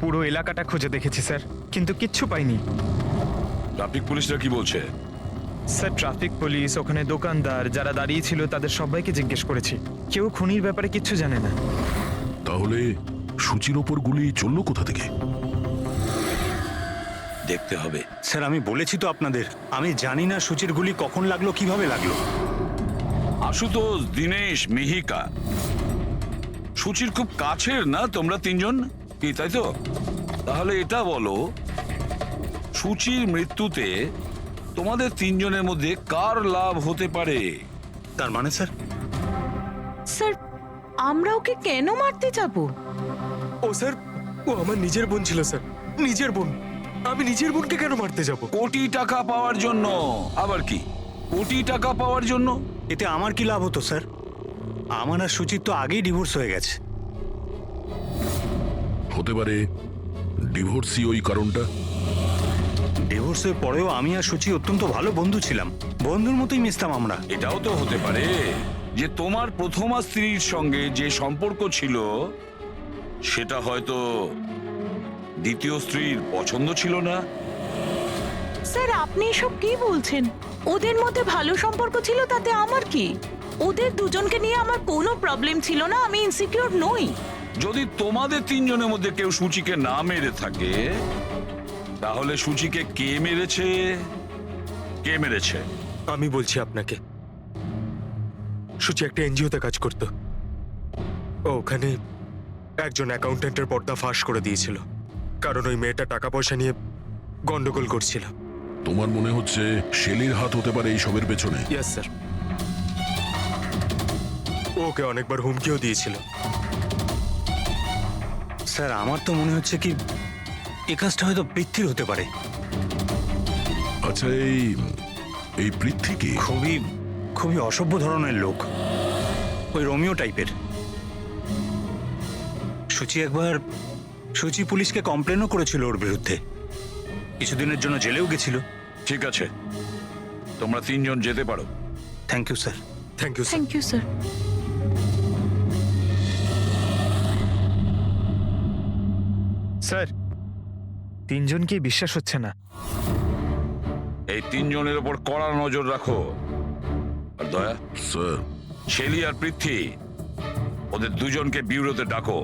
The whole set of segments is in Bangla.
পুরো এলাকাটা খুঁজে দেখেছি স্যার, কিন্তু কিচ্ছু পাইনি। ট্রাফিক পুলিশরা কি বলছে? স্যার ট্রাফিক পুলিশ, ওখানে দোকানদার যারা দাঁড়িয়ে ছিল তাদের সবাইকে জিজ্ঞেস করেছি, কেউ খুনির ব্যাপারে কিচ্ছু জানে না। তাহলে সূচির ওপর গুলি চললো কোথা থেকে? দেখতে হবে। স্যার আমি বলেছি তো আপনাদের, আমি জানি না সূচির গুলি কখন লাগলো, কিভাবে লাগলো। আশুতোষ, দীনেশ, মিহিকা, সূচির খুব কাছের না তোমরা তিনজন, কি তাই তো? তাহলে এটা বলো, সূচির মৃত্যুতে তোমাদের তিনজনের মধ্যে কার লাভ হতে পারে? তার মানে স্যার? স্যার আমরা ওকে কেন মারতে যাব? ও স্যার, ও আমার নিজের বোন ছিল স্যার, নিজের বোন। আমি নিজের বোনকে কেন মারতে যাব? কোটি টাকা পাওয়ার জন্য। আবার কি কোটি টাকা পাওয়ার জন্য? এতে আমার কি লাভ হতো স্যার? আমার আর সূচির তো আগেই ডিভোর্স হয়ে গেছে। হতে পারে ডিভোর্সই ওই কারণটা। ডিভোর্সের পরেও আমি আর সূচি অত্যন্ত ভালো বন্ধু ছিলাম, বন্ধুর মতোই মিশতাম আমরা। এটাও তো হতে পারে যে তোমার প্রথমা স্ত্রীর সঙ্গে যে সম্পর্ক ছিল সেটা হয়তো দ্বিতীয় স্ত্রীর পছন্দ ছিল না। স্যার আপনি এসব কি বলছেন? ওদের মধ্যে ভালো সম্পর্ক ছিল, তাতে আমার কি? ওদের দুজনকে নিয়ে আমার কোনো প্রবলেম ছিল না, আমি ইনসিকিউর নই। যদি তোমাদের তিনজনের মধ্যে কেউ সূচিকে না মেরে থাকে, তাহলে সূচিকে কে মেরেছে? কে মেরেছে? আমি বলছি আপনাকে, সূচি একটা এনজিওতে কাজ করত। ও ওখানে একজন অ্যাকাউন্টেন্টের পর্দা ফাঁস করে দিয়েছিল, কারণ ওই মেয়েটা টাকা পয়সা নিয়ে গন্ডগোল করছিল। তোমার মনে হচ্ছে শেলির হাত হতে পারে এইসবের পেছনে? ইয়েস স্যার, ওকে অনেকবার হুমকিও দিয়েছিল। স্যার আমার তো মনে হচ্ছে কি এই কাজটা হয়তো পৃথ্বীর হতে পারে। আচ্ছা, এই পৃথ্বী কি? খুবই খুবই অসভ্য ধরনের লোক, ওই রোমিও টাইপের। সূচি পুলিশকে কমপ্লেনও করেছিল ওর বিরুদ্ধে, কিছুদিনের জন্য জেলেও গেছিল। ঠিক আছে, তোমরা তিনজন যেতে পারো। Thank you sir. Thank you sir. Thank you sir. Sir তিনজনকেই বিশ্বাস হচ্ছে না। এই তিনজনের ওপর কড়া নজর রাখো। আর দয়া, স্যার, শেলি আর পৃথ্বী, ওদের দুজনকে বিউরোতে ডাকো।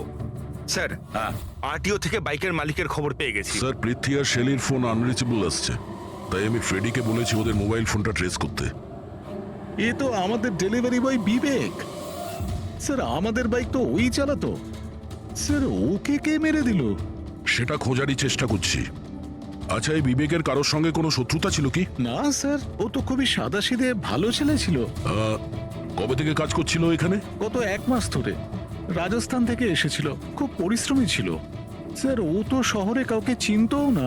স্যার, হ্যাঁ, আরটিও থেকে বাইকের মালিকের খবর পেয়ে গেছি। স্যার পৃথ্বী আর শেলির ফোন আনরিচেবল আসছে, তাই আমি ফ্রেডিকে বলেছি ওদের মোবাইল ফোনটা ট্রেস করতে। এ তো আমাদের ডেলিভারি বয় বিবেক। স্যার আমাদের বাইক তো ওই চালাতো। স্যার ওকে কে মেরে দিল? সেটা খোঁজারই চেষ্টা করছি। আচ্ছা, এই বিবেকের কারোর সঙ্গে কোনো শত্রুতা ছিল কি? না স্যার, ও তো খুবই সাদাসিধে ভালো ছেলে ছিল। কবে থেকে কাজ করছিল এখানে? গত 1 মাস ধরে রাজস্থান থেকে এসেছিল, খুব পরিশ্রমী ছিল। স্যার ও তো শহরে কাউকে চিনতও না।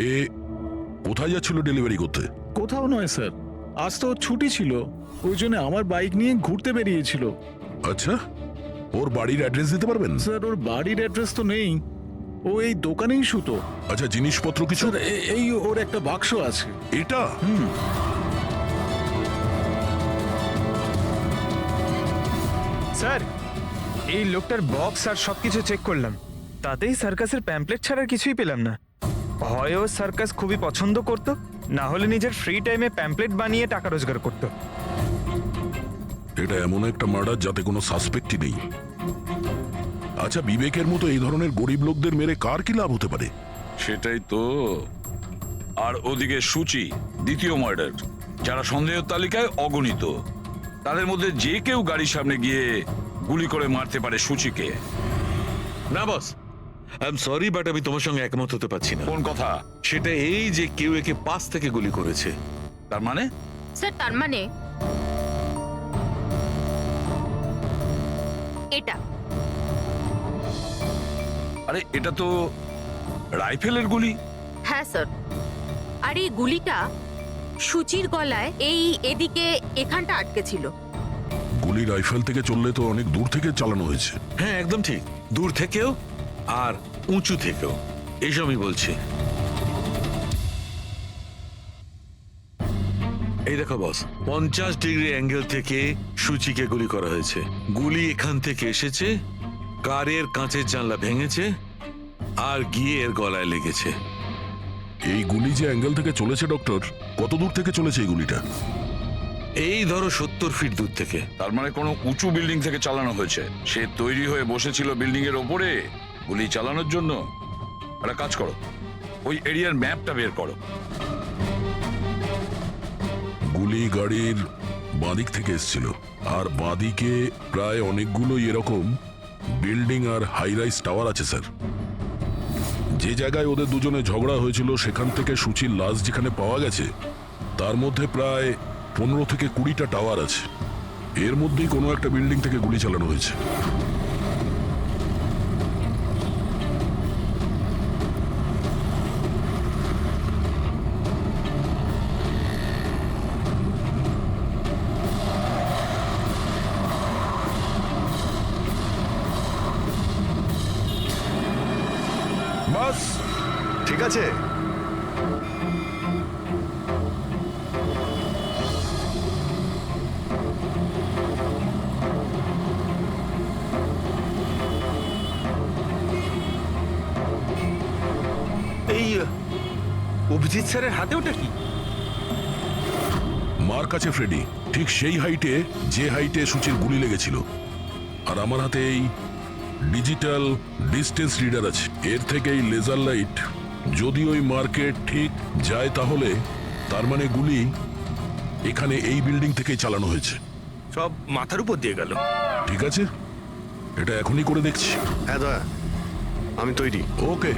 এ কোথায় যাচ্ছিল ডেলিভারি করতে? কোথাও নয় স্যার, আজ তো ওর ছুটি ছিল, ওই জন্য আমার বাইক নিয়ে ঘুরতে বেরিয়েছিল। আচ্ছা, ওর বাড়ির অ্যাড্রেস দিতে পারবেন? স্যার ওর বাড়ির অ্যাড্রেস তো নেই, ও এই দোকানেই শুতো। আচ্ছা, জিনিসপত্র কিছু? স্যার এই ওর একটা বাক্স আছে। এটা? স্যার এই লোকটার বক্স আর সবকিছু চেক করলাম, তাতেই সার্কাসের প্যাম্পলেট ছাড়া কিছুই পেলাম না। হয় ও সার্কাস খুবই পছন্দ করত, না হলে নিজের ফ্রি টাইমে প্যাম্পলেট বানিয়ে টাকা রোজগার করত। এটা এমন একটা মার্ডার যাতে কোনো সাসপেক্টই নেই। আচ্ছা, বিবেকের মতো এই ধরনের গরিব লোকদের মেরে কার কি লাভ হতে পারে? সেটাই তো। আর ওদিকে সূচি, দ্বিতীয় মার্ডার, যারা সন্দেহের তালিকায় অগণিত, তাদের মধ্যে যে কেউ গাড়ির সামনে গিয়ে গুলি করে মারতে পারে সূচিকে। না বস, আই এম সরি বাট আমি তোমার সঙ্গে একমত হতে পারছি না। কোন কথা? সেটা এই যে কেউ একে পাশ থেকে গুলি করেছে। তার মানে? স্যার তার মানে এটা। আরে এটা তো রাইফেলের গুলি। হ্যাঁ স্যার, আর এই গুলিটা সূচির গলায় এই এদিকে এখানটা আটকে ছিল। গুলি রাইফেল থেকে চললে তো অনেক দূর থেকে চালানো হয়েছে। হ্যাঁ একদম ঠিক, দূর থেকেও আর উঁচু থেকেও, এইসবই বলছি। এই দেখো বস, 50 ডিগ্রি অ্যাঙ্গেল থেকে সূচিকে গুলি করা হয়েছে। গুলি এখান থেকে এসেছে, কারের কাঁচের জানলা ভেঙেছে, আর গিয়ে এর গলায় লেগেছে। এই গুলি যে অ্যাঙ্গেল থেকে চলেছে ডক্টর, কত দূর থেকে চলেছে এই গুলিটা? এই ধরো 70 ফিট দূর থেকে। তার মানে কোনো উঁচু বিল্ডিং থেকে চালানো হয়েছে। সে তৈরি হয়ে বসেছিল বিল্ডিং এর ওপরে গুলি চালানোর জন্য। একটা কাজ করো, ওই এরিয়ার ম্যাপটা বের করো। গুলি গাড়ির বাঁদিক থেকে এসেছিল, আর বাঁদিকে প্রায় অনেকগুলো এরকম বিল্ডিং আর হাই রাইজ টাওয়ার আছে স্যার। যে জায়গায় ওদের দুজনে ঝগড়া হয়েছিল সেখান থেকে সূচির লাশ যেখানে পাওয়া গেছে তার মধ্যে প্রায় 15 থেকে 20টা টাওয়ার আছে। এর মধ্যেই কোনো একটা বিল্ডিং থেকে গুলি চালানো হয়েছে। বাস ঠিক আছে। এই অভিজিৎ স্যারের হাতে ওটা কি? মার কাছে ফ্রেডি, ঠিক সেই হাইটে যে হাইটে সূচির গুলি লেগেছিল। আর আমার হাতে এই ডিজিটাল ডিস্টেন্স রিডার আছে। এর থেকে এই লেজার লাইট যদি ওই মার্কেট ঠিক যায় তাহলে তার মানে গুলি এখানে এই বিল্ডিং থেকেই চালানো হয়েছে। সব মাথার উপর দিয়ে গেল। ঠিক আছে, এটা এখনই করে দেখছি। হ্যাঁ দয়া, আমি তৈরি। ওকে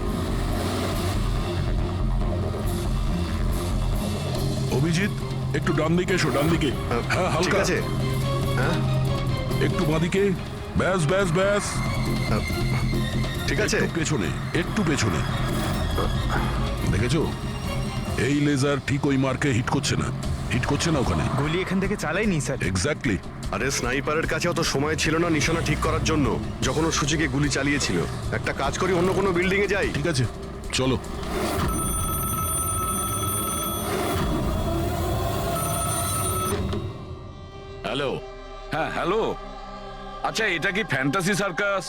অভিজিৎ, একটু ডান দিকে এসো, ডান দিকে। হ্যাঁ, ঠিক হালকা আছে। হ্যাঁ একটু বাঁদিকে। ব্যাস ব্যাস ব্যাস, ঠিক আছে। একটু পেছনে, একটু পেছনে। দেখেছো, এই লেজার ঠিক ওই মার্কে হিট করছে না, হিট করছে না ওখানে। গুলি এখান থেকে চালাইনি স্যার। এক্স্যাক্টলি। আরে স্নাইপারের কাছে অত সময় ছিল না নিশানা ঠিক করার জন্য যখন ও সূচিকে গুলি চালিয়েছিল। একটা কাজ করি, অন্য কোনো বিল্ডিং এ যাই। ঠিক আছে, চলো। হ্যালো। হ্যাঁ হ্যালো, আচ্ছা এটা কি ফ্যান্টাসি সার্কাস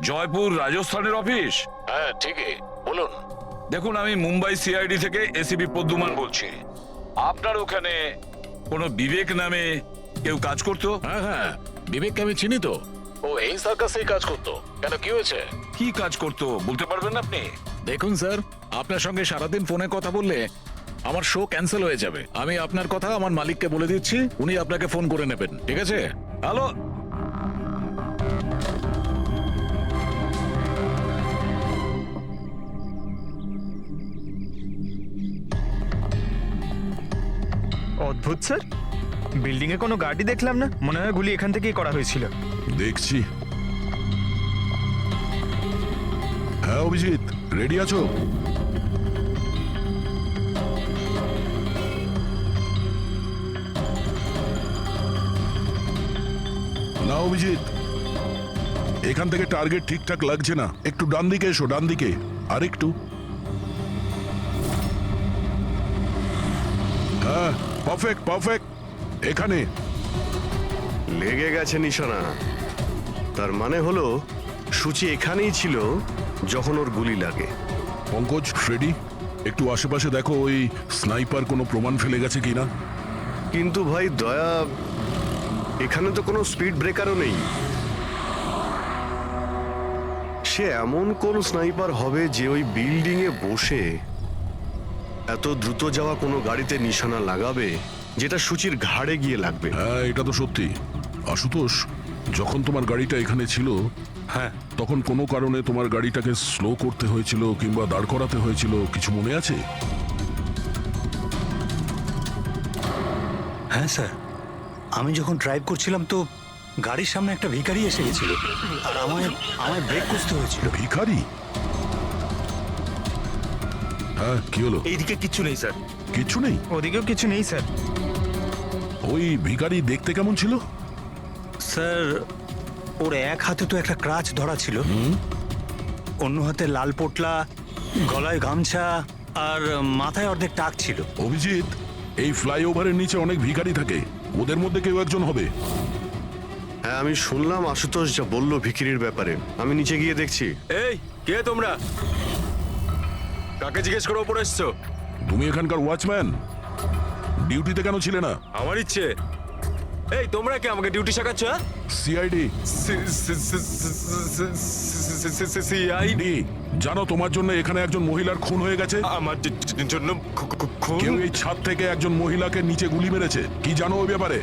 জয়পুর রাজস্থানের অফিস? হ্যাঁ ঠিকই, বলুন। দেখুন, আমি মুম্বাই সিআইডি থেকে এসিপি পদ্মমান বলছি। আপনার ওখানে কোনো বিবেক নামে কেউ কাজ করতো? হ্যাঁ হ্যাঁ, বিবেককে আমি চিনি তো। ও এই সার্কাসেই কাজ করতো। কেন, কি হয়েছে? কি কাজ করতো বলতে পারবেন আপনি? দেখুন স্যার, আপনার সঙ্গে সারাদিন ফোনে কথা বললে আমার শো ক্যান্সেল হয়ে যাবে। আমি আপনার কথা আমার মালিককে বলে দিচ্ছি, উনি আপনাকে ফোন করে নেবেন। ঠিক আছে? হ্যালো, অদ্ভুত স্যার, বিল্ডিং এ কোনো গাড়ি দেখলাম না। মনে হয় গুলি এখান থেকেই করা হয়েছিল। দেখছি। হ্যাঁ অভিজিৎ, রেডি আছো? না অভিজিৎ, এখান থেকে টার্গেট ঠিকঠাক লাগছে না। একটু ডান দিকে এসো, ডান দিকে। আর একটু। হ্যাঁ, পারফেক্ট পারফেক্ট। এখানে লেগে গেছে নিশানা। তার মানে হলো সূচি এখানেই ছিল যখন ওর গুলি লাগে। পঙ্কজ, ফ্রেডি, একটু আশেপাশে দেখো ওই স্নাইপার কোনো প্রমাণ ফেলে গেছে কিনা। কিন্তু ভাই দয়া, এখানে তো কোনো স্পিড ব্রেকারও নেই। সে এমন কোন স্নাইপার হবে যে ওই বিল্ডিং এ বসে এত দ্রুত যাওয়া কোনো গাড়িতে নিশানা লাগাবে যেটা সূচির ঘাড়ে গিয়ে লাগবে। হ্যাঁ, এটা তো সত্যি। আশুতোষ, যখন তোমার গাড়িটা এখানে ছিল, হ্যাঁ তখন কোনো কারণে তোমার গাড়িটাকে স্লো করতে হয়েছিল কিংবা দাঁড় করাতে হয়েছিল, কিছু মনে আছে? হ্যাঁ স্যার, আমি যখন ড্রাইভ করছিলাম তো গাড়ির সামনে একটা ভিখারি এসে গেছিল আর আমায় ব্রেক করতে হয়েছিল। ভিখারি? হ্যাঁ, কি হলো? এইদিকে কিচ্ছু নেই স্যার। কিছু নেই? ওদিকেও কিছু নেই স্যার। ওই ভিখারি দেখতে কেমন ছিল? স্যার, ওর এক হাতে তো একটা ক্রাচ ধরা ছিল, অন্য হাতে লাল পোটলা, গলায় গামছা আর মাথায় অর্ধেক টাক ছিল। অভিজিৎ, এই ফ্লাইওভারের নিচে অনেক ভিখারি থাকে, ওদের মধ্যে কেউ একজন হবে। হ্যাঁ, আমি শুনলাম আশুতোষ যা বললো ভিখিরির ব্যাপারে। আমি নিচে গিয়ে দেখছি। এই কে তোমরা? কাকে জিজ্ঞেস করে ওপরে এসছো? তুমি এখানকার ওয়াচম্যান, ডিউটিতে কেন ছিলে না? আমার ইচ্ছে। এই তোমরা কি আমাকে ডিউটি শেখাচ্ছ? সিআইডি সিআইডি জানো তোমার জন্য এখানে একজন মহিলার খুন হয়ে গেছে? আমার জন্য খুন? কেউ এই ছাদ থেকে একজন মহিলাকে নিচে গুলি মেরেছে, কি জানো ওই ব্যাপারে?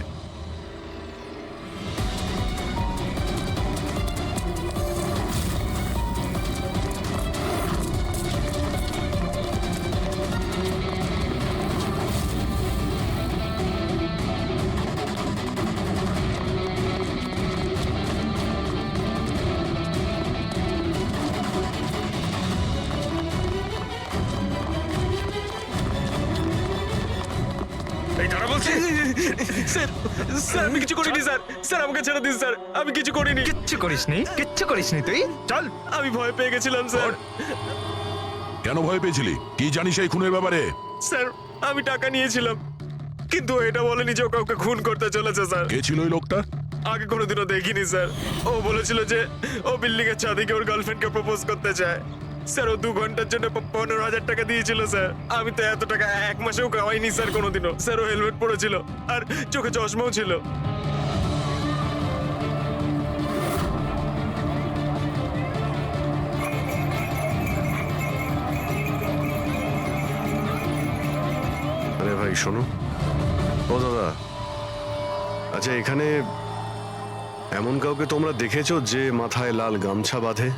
এই দাঁড়া বলছি। স্যার স্যার আমি কিছু করিনি স্যার। স্যার আমাকে ছেড়ে দিন স্যার, আমি কিছু করিনি। কিচ্ছু করিসনি তুই, চল। আমি ভয় পেয়ে গেছিলাম স্যার। কেন ভয় পেয়েছিলি? কি জানিস এই খুনের ব্যাপারে? স্যার আমি টাকা নিয়েছিলাম, কিন্তু এটা বলেনি যে ও কাউকে খুন করতে চলেছে স্যার। কে ছিল ওই লোকটা? আগে কোনোদিনও দেখিনি স্যার। ও বলেছিল যে ও বিল্ডিং এর ছাদে গিয়ে ওর গার্লফ্রেন্ডকে প্রপোজ করতে চায়। স্যার ও 2 ঘন্টার জন্য 15,000 টাকা দিয়েছিল স্যার। আমি তো এত টাকা 1 মাসেও কামাইনি স্যার কোনোদিনও। স্যার ও হেলমেট পরেছিল আর চোখে চশমাও ছিল। আরে ভাই শোনো, ও দাদা, আচ্ছা এখানে এমন কাউকে তোমরা দেখেছো যে মাথায় লাল গামছা বাঁধে,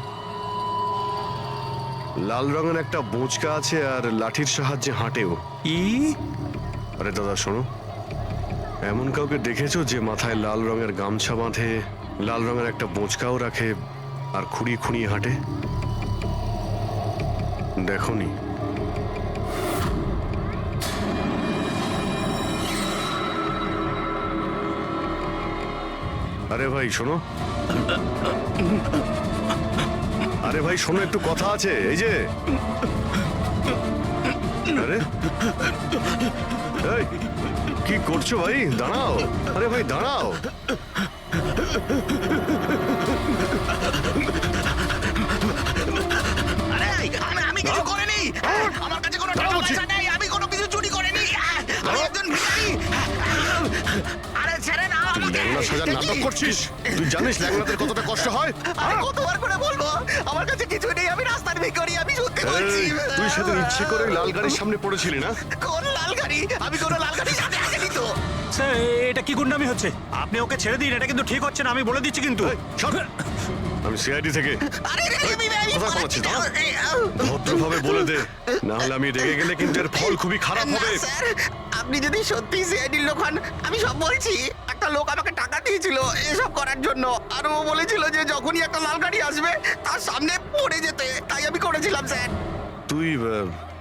লাল রঙের একটা বোঁচকা আছে আর লাঠির সাহায্যে হাঁটেও? আরে দাদা শোনো, এমন কাউকে দেখেছো যে মাথায় লাল রঙের গামছা বাঁধে, লাল রঙের একটা বোঁচকাও রাখে আর খুঁড়িয়ে খুঁড়িয়ে হাঁটে? দেখোনি? আরে ভাই শোনো, আরে ভাই শোনো, একটু কথা আছে। এই যে আরে এই, কি করছো ভাই? দাঁড়াও, আরে ভাই দাঁড়াও। আমি কিছু করিনি, আমার কাছে কোনো টাকা পয়সা নেই, আমি কোনো কিছু চুরি করিনি, আমি একজন ভিখারি। আরে ছেড়ে না তুই আমাকে। ল্যাংড়া সাজার নাটক করছিস? তুই জানিস ল্যাংড়াদের কতটা কষ্ট হয়? আরে কতবার করে বলবো, আমার কাছে কিছু নেই, আমি রাস্তার ভিখারি, আমি সত্যি বলছি। এই, তুই সেদিন ইচ্ছে করে লাল গাড়ির সামনে পড়েছিলি না? কোন লাল গাড়ি? আমি কোনো লাল গাড়ির সাথে আসেনি তো। স্যার এটা কি গুন্ডামি হচ্ছে? আপনি ওকে ছেড়ে দিন, এটা কিন্তু ঠিক হচ্ছে না, আমি বলে দিচ্ছি কিন্তু। এই, সর। আমি সিআইডি থেকে। আরে আমি কথা বলছি, দাঁড়া। ভদ্রভাবে বলে দে, না হলে আমি রেগে গেলে কিন্তু এর ফল খুবই খারাপ না, হবে। স্যার আপনি যদি সত্যি সিআইডির লোক হন, আমি সব বলছি। একটা লোক আমাকে টাকা দিয়েছিল এসব করার জন্য, আর ও বলেছিল যে যখনই একটা লাল গাড়ি আসবে তার সামনে পড়ে যেতে, তাই আমি করেছিলাম স্যার। তুই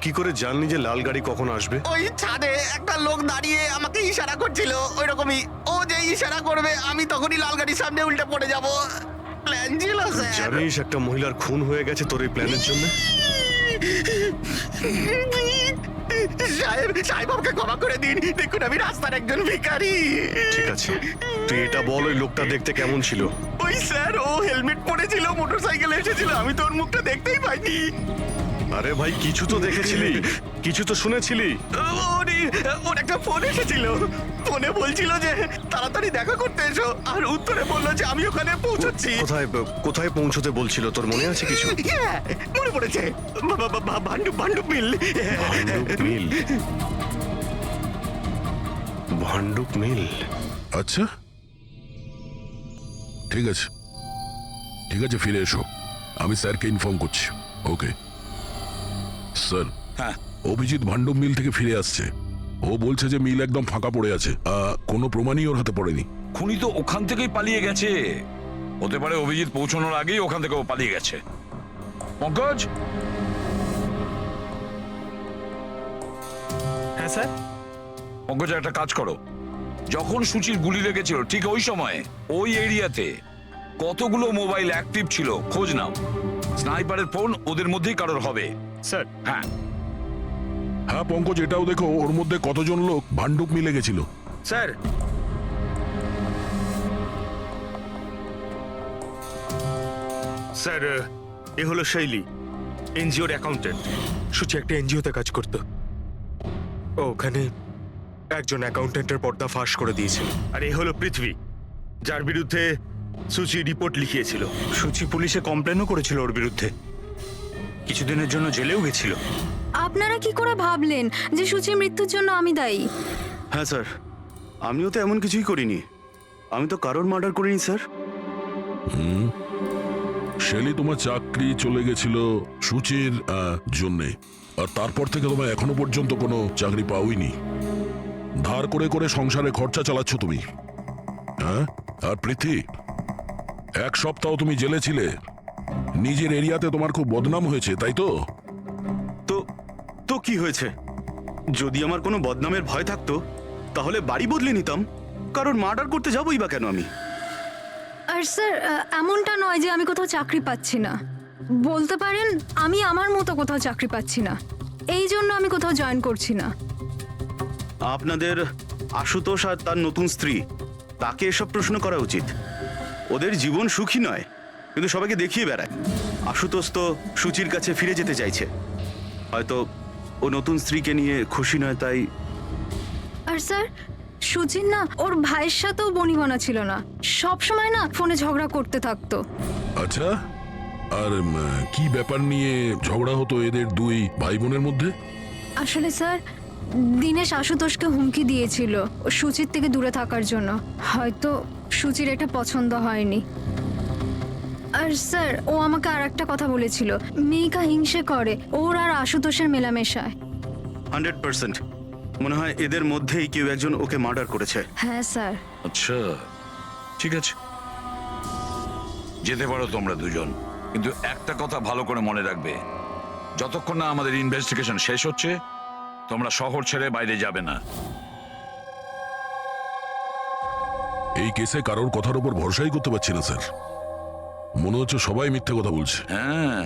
কি করে জানলি যে লাল গাড়ি কখন আসবে? ওই ছাদে একটা লোক দাঁড়িয়ে আমাকে ইশারা করছিল, ওই রকমই। ও যে ইশারা করবে আমি তখনই লাল গাড়ির সামনে উল্টে পড়ে যাব। প্ল্যান ছিল স্যার। জানিস একটা মহিলার খুন হয়ে গেছে তোর এই প্ল্যানের জন্য? সাহেব আমাকে ক্ষমা করে দিন, দেখুন আমি রাস্তার একজন ভিখারি। ঠিক আছে, তুই এটা বল, ওই লোকটা দেখতে কেমন ছিল? ওই স্যার ও হেলমেট পরেছিল, মোটরসাইকেলে এসেছিল, আমি তো ওর মুখটা দেখতেই পাইনি। আরে ভাই কিছু তো দেখেছিলি, কিছু তো শুনেছিলি। ওর একটা ফোন এসেছিল, ফোনে বলছিল যে তাড়াতাড়ি দেখা করতে এসো, আর উত্তরে বললো যে আমি ওখানে পৌঁছচ্ছি। কোথায় কোথায় পৌঁছতে বলছিল, তোর মনে আছে কিছু? হ্যাঁ, মনে পড়েছে, ভান্ডুপ মিল। ভান্ডুপ মিল? ভান্ডুপ মিল? আচ্ছা ঠিক আছে, ঠিক আছে, ফিরে এসো, আমি স্যারকে ইনফর্ম করছি। Okay sir. হ্যাঁ অভিজিৎ ভান্ডুপ মিল থেকে ফিরে আসছে। ও বলছে যে মিল একদম ফাঁকা পড়ে আছে, কোনো প্রমাণই ওর হাতে পড়েনি। খুনি তো ওখান থেকেই পালিয়ে গেছে। হতে পারে অভিজিৎ পৌঁছানোর আগেই ওখান থেকে ও পালিয়ে গেছে। পঙ্কজ, হ্যাঁ স্যার। পঙ্কজ একটা কাজ করো, যখন সুচির গুলি লেগেছিল ঠিক ওই সময়ে ওই এরিয়াতে কতগুলো মোবাইল অ্যাক্টিভ ছিল খোঁজ নাও। স্নাইপারের ফোন ওদের মধ্যেই কারোর হবে। স্যার হ্যাঁ হ্যাঁ পঙ্কজ, এটাও দেখো ওর মধ্যে কতজন লোক ভান্ডুপ মিলে গেছিল। স্যার স্যার এ হলো শৈলী, এনজিওর অ্যাকাউন্টেন্ট। সুচি একটা এনজিওতে কাজ করত। ও ওখানে একজন অ্যাকাউন্টেন্টের পর্দা ফাঁস করে দিয়েছিল। আর এই হলো পৃথ্বী, যার বিরুদ্ধে সুচি রিপোর্ট লিখিয়েছিল। সুচি পুলিশে কমপ্লেনও করেছিল ওর বিরুদ্ধে, কিছুদিনের জন্য জেলেও গেছিল। আপনারা কি করে ভাবলেন যে সুচির মৃত্যুর জন্য আমি দায়ী? হ্যাঁ স্যার, আমিও তো এমন কিছুই করিনি। আমি তো কারোর মার্ডার করিনি স্যার। শেলি তোমার চাকরি চলে গেছিল সূচির জন্যে, আর তারপর থেকে তোমার এখনো পর্যন্ত কোনো চাকরি পাওইনি। ধার করে করে সংসারে খরচা চালাচ্ছ তুমি। হ্যাঁ, আর পৃথ্বী, 1 সপ্তাহ তুমি জেলে ছিলে, নিজের এরিয়াতে তোমার খুব বদনাম হয়েছে, তাই তো? তো কি হয়েছে? যদি আমার কোনো বদনামের ভয় থাকতো তাহলে বাড়ি বদলে নিতাম। কারণ মার্ডার করতে যাবোই বা কেন আমি? আর স্যার, এমনটা নয় যে আমি কোথাও চাকরি পাচ্ছি না। বলতে পারেন আমি আমার মতো কোথাও চাকরি পাচ্ছি না, এই জন্য আমি কোথাও জয়েন করছি না। আপনাদের আশুতোষ আর তার নতুন স্ত্রী, তাকে এসব প্রশ্ন করা উচিত। ওদের জীবন সুখী নয়, কিন্তু সবাইকে দেখিয়ে বেড়ায়। আশুতোষ তো সুচির কাছে ফিরে যেতে চাইছে। হয়তো ও নতুন স্ত্রীকে নিয়ে খুশি নয়, তাই। আর স্যার, সুচির না ওর ভাইয়ের সাথেও বনিবনা ছিল না, সব সময় না ফোনে ঝগড়া করতে থাকতো। আচ্ছা, আর কি ব্যাপার নিয়ে ঝগড়া হতো এদের দুই ভাই বোনের মধ্যে? আসলে স্যার, দিনেশ আশুতোষকে হুমকি দিয়েছিল ও সুচির থেকে দূরে থাকার জন্য। হয়তো সুচির এটা পছন্দ হয়নি। আর স্যার, ও আমাকে আর একটা কথা বলেছিল, মেয়েকা হিংসে করে ওর আর আশুতোষের মেলামেশায়। 100% মনে হয় এদের মধ্যেই কেউ একজন ওকে মার্ডার করেছে। হ্যাঁ স্যার। আচ্ছা, ঠিক আছে, যেতে পারো তোমরা দুজন, কিন্তু একটা কথা ভালো করে মনে রাখবে, যতক্ষণ না আমাদের ইনভেস্টিগেশন শেষ হচ্ছে তোমরা শহর ছেড়ে বাইরে যাবে না। এই কেসে কারোর কথার উপর ভরসাই করতে পারছি না স্যার। মনে হচ্ছে সবাই মিথ্যে কথা বলছে। হ্যাঁ,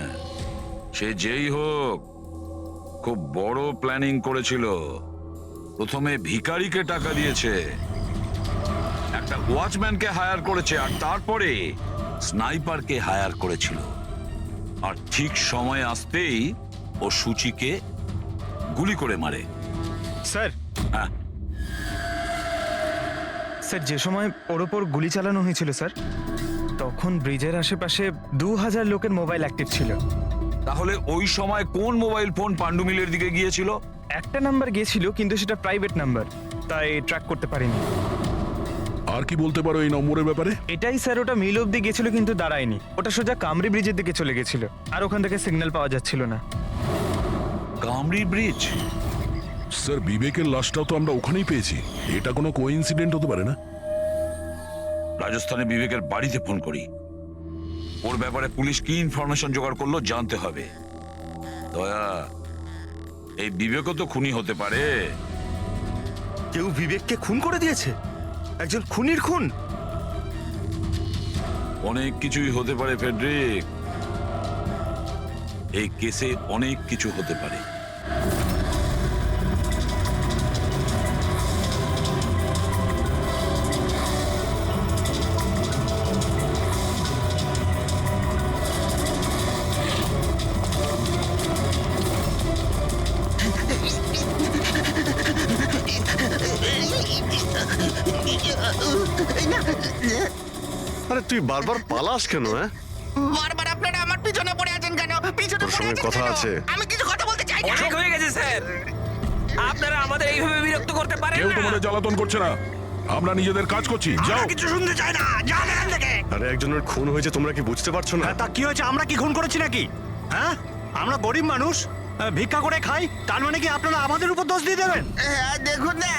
সে যেই হোক, খুব বড় প্ল্যানিং করেছিল। প্রথমে ভিখারিকে টাকা দিয়েছে, একটা ওয়াচম্যানকে হায়ার করেছে, আর তারপরে স্নাইপারকে হায়ার করেছিল। আর ঠিক সময় আসতেই ও সুচিকে গুলি করে মারে। স্যার, হ্যাঁ, স্যার যে সময় ওর ওপর গুলি চালানো হয়েছিল স্যার, তখন ব্রিজের আশেপাশে 2000 লোকের মোবাইল অ্যাক্টিভ ছিল। তাহলে ওই সময় কোন মোবাইল ফোন পাণ্ডু মিলের দিকে গিয়েছিল? একটা নাম্বার গিয়েছিল, কিন্তু সেটা প্রাইভেট নাম্বার, তাই ট্র্যাক করতে পারিনি। আর কি বলতে পারো এই নম্বরের ব্যাপারে? এটাই স্যার, ওটা মিল অব্দি গেছিল কিন্তু দাঁড়ায়নি। ওটা সোজা কামরি ব্রিজের দিকে চলে গেছিল, আর ওখান থেকে সিগন্যাল পাওয়া যাচ্ছিল না। কামরি ব্রিজ? স্যার, বিবেকের লাশটাও তো আমরা ওখানেই পেয়েছি। এটা কোনো কোইন্সিডেন্ট হতে পারে না? রাজস্থানে বিবেকের বাড়িতে ফোন করি, ওর ব্যাপারে পুলিশ কি ইনফরমেশন জোগাড় করলো জানতে হবে। দয়া, এই বিবেকও তো খুনি হতে পারে। কেউ বিবেককে খুন করে দিয়েছে? একজন খুনির খুন? অনেক কিছুই হতে পারে ফেডরিক, এই কেসে অনেক কিছু হতে পারে। আরে তুই বারবার পালাস কেন? হ্যাঁ, বারবার আপনারা আমার পিছনে পড়ে আছেন কেন? পিছনে তোর পড়ে সঙ্গে আছেন কথা কেন? আছে। আমি কিছু কথা বলতে চাই না। হয়ে গেছে স্যার, আপনারা আমাদের এইভাবে বিরক্ত করতে পারেন কেউ তোমাদের জ্বালাতন করছে না, আমরা নিজেদের কাজ করছি। যাও। কিছু শুনতে চাই না, যান এখান থেকে। আরে একজনের খুন হয়েছে, তোমরা কি বুঝতে পারছো না? তা কি হয়েছে? আমরা কি খুন করেছি নাকি? হ্যাঁ, আমরা গরিব মানুষ, ভিক্ষা করে খাই, তার মানে কি আপনারা আমাদের উপর দোষ দিয়ে দেবেন? হ্যাঁ, দেখুন না।